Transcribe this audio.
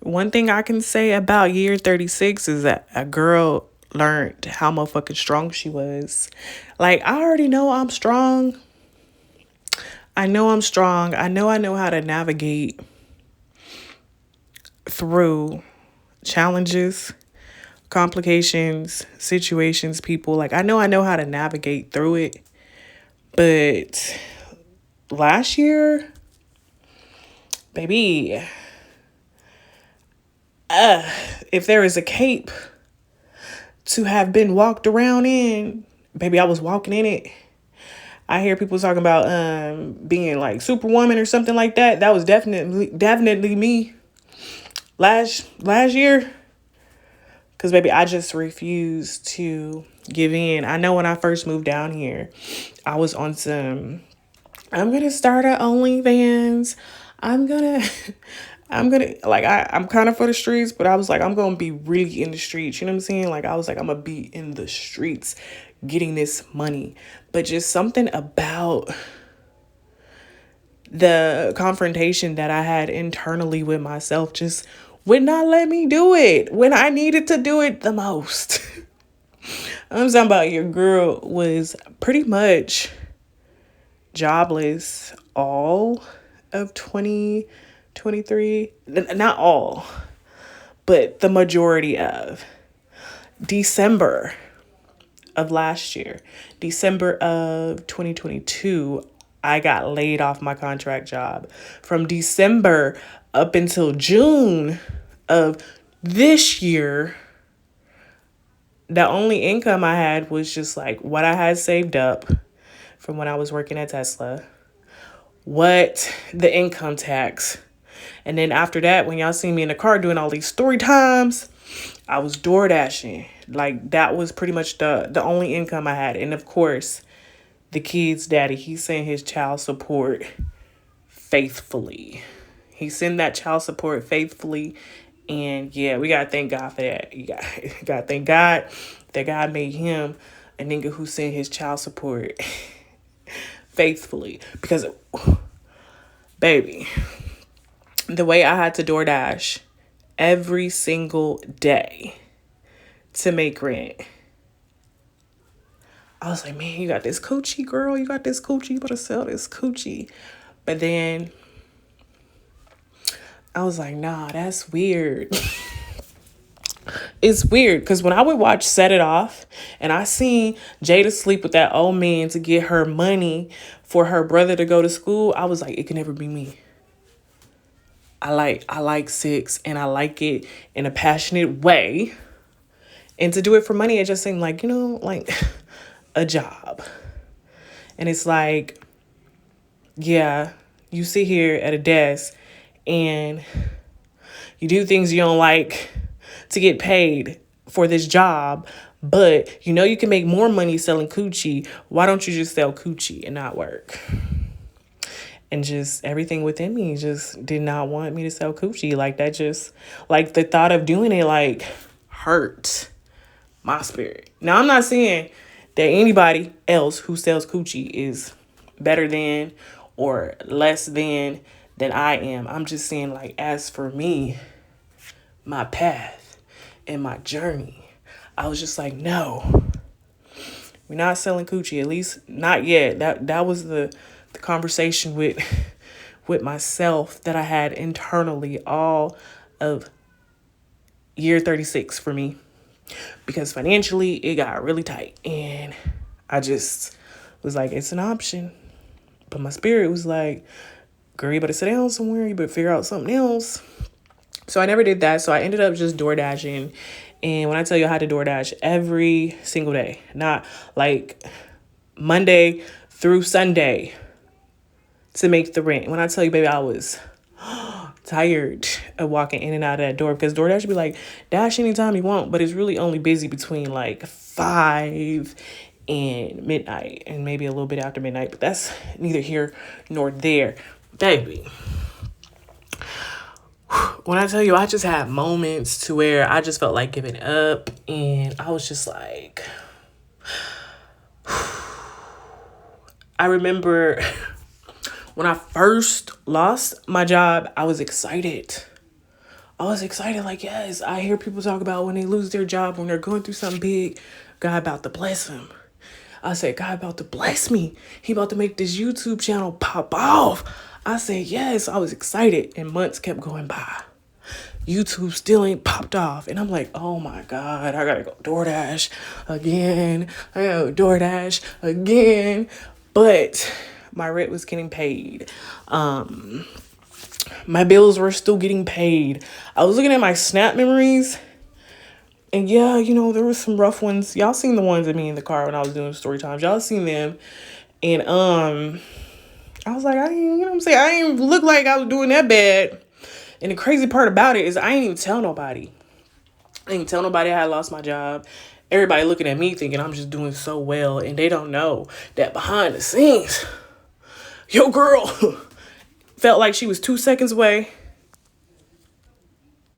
one thing I can say about year 36 is that a girl learned how motherfucking strong she was. Like, I already know I'm strong. I know I'm strong. I know how to navigate through challenges, complications, situations, people. Like, I know how to navigate through it. But last year, baby, if there is a cape to have been walked around in, baby, I was walking in it. I hear people talking about being like Superwoman or something like that. That was definitely me last year. Cause baby, I just refused to give in. I know when I first moved down here, I was on some, I'm gonna start a OnlyFans. I'm gonna I'm kind of for the streets, but I was like, I'm gonna be really in the streets. You know what I'm saying? Like, I was like, I'm gonna be in the streets getting this money. But just something about the confrontation that I had internally with myself just would not let me do it when I needed to do it the most. I'm talking about your girl was pretty much jobless all of 2023. Not all, but the majority of December of last year, December of 2022, I got laid off my contract job. From December up until June of this year, the only income I had was just like what I had saved up from when I was working at Tesla, what the income tax. And then after that, when y'all see me in the car doing all these story times, I was door dashing. Like, that was pretty much the only income I had. And of course, the kid's daddy, he sent his child support faithfully. He sent that child support faithfully. And yeah, we gotta thank God for that. You gotta thank God that God made him a nigga who sent his child support faithfully. Because, baby, the way I had to DoorDash every single day to make rent, I was like, man, you got this coochie, girl. You got this coochie. You better sell this coochie. But then I was like, nah, that's weird. It's weird because when I would watch Set It Off and I seen Jada sleep with that old man to get her money for her brother to go to school, I was like, it can never be me. I like sex and I like it in a passionate way. And to do it for money, it just seemed like, like a job. And it's like, yeah, you sit here at a desk and you do things you don't like to get paid for this job, but you can make more money selling coochie. Why don't you just sell coochie and not work? And just everything within me just did not want me to sell coochie. Like, that just, like, the thought of doing it, like, hurt my spirit. Now, I'm not saying that anybody else who sells coochie is better than or less than I am. I'm just saying, like, as for me, my path and my journey, I was just like, no, we're not selling coochie, at least not yet. That was the conversation with myself that I had internally all of year 36 for me, because financially it got really tight and I just was like, it's an option. But my spirit was like, girl, you better sit down somewhere, you better figure out something else. So I never did that. So I ended up just door dashing. And when I tell you I had to DoorDash every single day, not like Monday through Sunday to make the rent. When I tell you, baby, I was tired of walking in and out of that door, because DoorDash would be like, dash anytime you want, but it's really only busy between like 5 and midnight and maybe a little bit after midnight, but that's neither here nor there. Baby, when I tell you, I just had moments to where I just felt like giving up, and I was just like, I remember when I first lost my job, I was excited. I was excited, like, yes, I hear people talk about when they lose their job, when they're going through something big, God about to bless them. I said, God about to bless me. He about to make this YouTube channel pop off. I said, yes, I was excited. And months kept going by. YouTube still ain't popped off. And I'm like, oh my God, I gotta go DoorDash again. I gotta go DoorDash again. But my rent was getting paid. My bills were still getting paid. I was looking at my Snap memories. And yeah, there was some rough ones. Y'all seen the ones of me in the car when I was doing story times. Y'all seen them. And I was like, I didn't look like I was doing that bad. And the crazy part about it is I ain't even tell nobody. I ain't tell nobody I had lost my job. Everybody looking at me thinking I'm just doing so well. And they don't know that behind the scenes, your girl felt like she was 2 seconds away